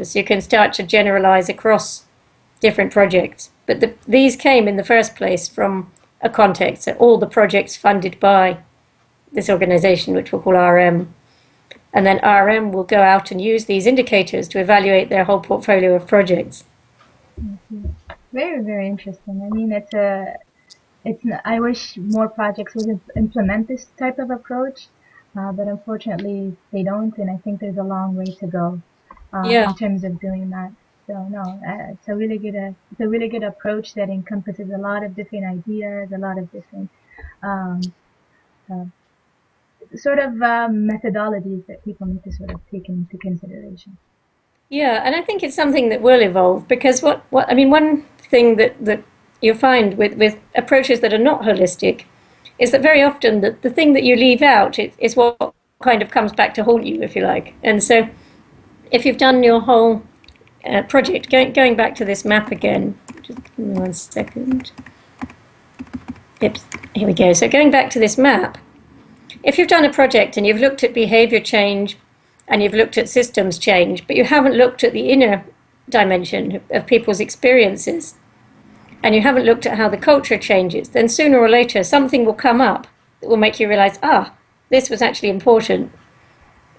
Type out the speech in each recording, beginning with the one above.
you can start to generalize across different projects. But these came in the first place from a context. So all the projects funded by this organization, which we'll call RM. And then RM will go out and use these indicators to evaluate their whole portfolio of projects. Mhm. Very, very interesting. I mean, I wish more projects would implement this type of approach, but unfortunately they don't, and I think there's a long way to go Yeah. in terms of doing that. So no, it's a really good approach that encompasses a lot of different ideas, a lot of different um, uh, sort of methodologies that people need to sort of take into consideration. Yeah, and I think it's something that will evolve because what I mean, one thing that you find with approaches that are not holistic is that very often the thing that you leave out is what kind of comes back to haunt you, if you like. And so if you've done your whole project, going back to this map again, just give me 1 second. Oops, here we go. So going back to this map, if you've done a project and you've looked at behavior change and you've looked at systems change, but you haven't looked at the inner dimension of people's experiences, and you haven't looked at how the culture changes, then sooner or later something will come up that will make you realize, this was actually important.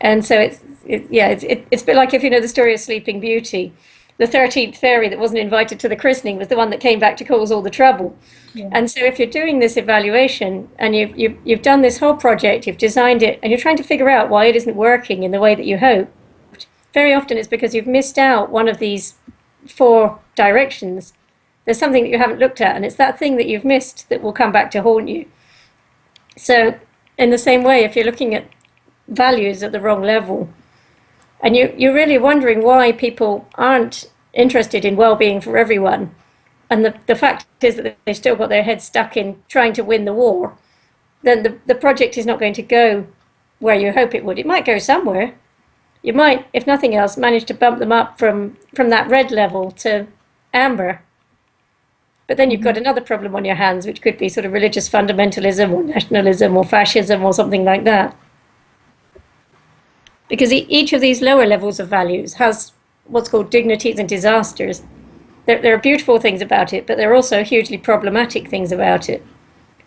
And so it's a bit like if you know the story of Sleeping Beauty. The 13th fairy that wasn't invited to the christening was the one that came back to cause all the trouble. Yeah. And so if you're doing this evaluation and you've done this whole project, you've designed it, and you're trying to figure out why it isn't working in the way that you hoped, very often it's because you've missed out one of these 4 directions. There's something that you haven't looked at, and it's that thing that you've missed that will come back to haunt you. So in the same way, if you're looking at values at the wrong level, and you're really wondering why people aren't interested in well-being for everyone, and the fact is that they've still got their heads stuck in trying to win the war, then the project is not going to go where you hope it would. It might go somewhere. You might, if nothing else, manage to bump them up from that red level to amber. But then you've got another problem on your hands, which could be sort of religious fundamentalism or nationalism or fascism or something like that. Because each of these lower levels of values has what's called dignities and disasters. There are beautiful things about it, but there are also hugely problematic things about it.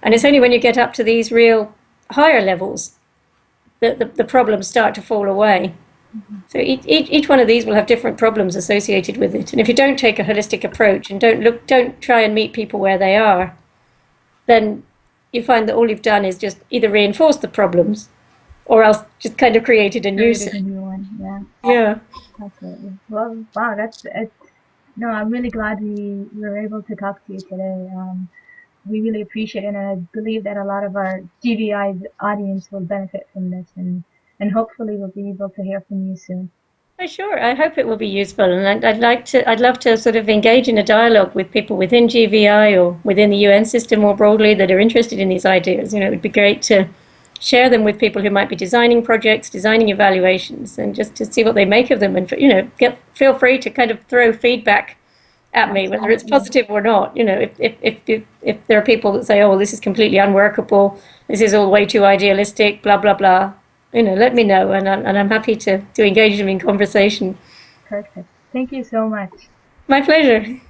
And it's only when you get up to these real higher levels that the problems start to fall away. So each one of these will have different problems associated with it. And if you don't take a holistic approach and don't try and meet people where they are, then you find that all you've done is just either reinforce the problems or else just kind of created a new set. A new one, yeah. Yeah. Absolutely. Well, wow, no, I'm really glad we were able to talk to you today. We really appreciate it, and I believe that a lot of our GVI's audience will benefit from this, and hopefully we'll be able to hear from you soon. Oh, sure. I hope it will be useful, and I'd love to sort of engage in a dialogue with people within GVI or within the UN system more broadly that are interested in these ideas. It would be great to share them with people who might be designing projects, designing evaluations, and just to see what they make of them. And feel free to kind of throw feedback at me, whether it's positive or not. If there are people that say, "Oh, well, this is completely unworkable. This is all way too idealistic," blah blah blah. Let me know, and I'm happy to engage them in conversation. Perfect. Thank you so much. My pleasure.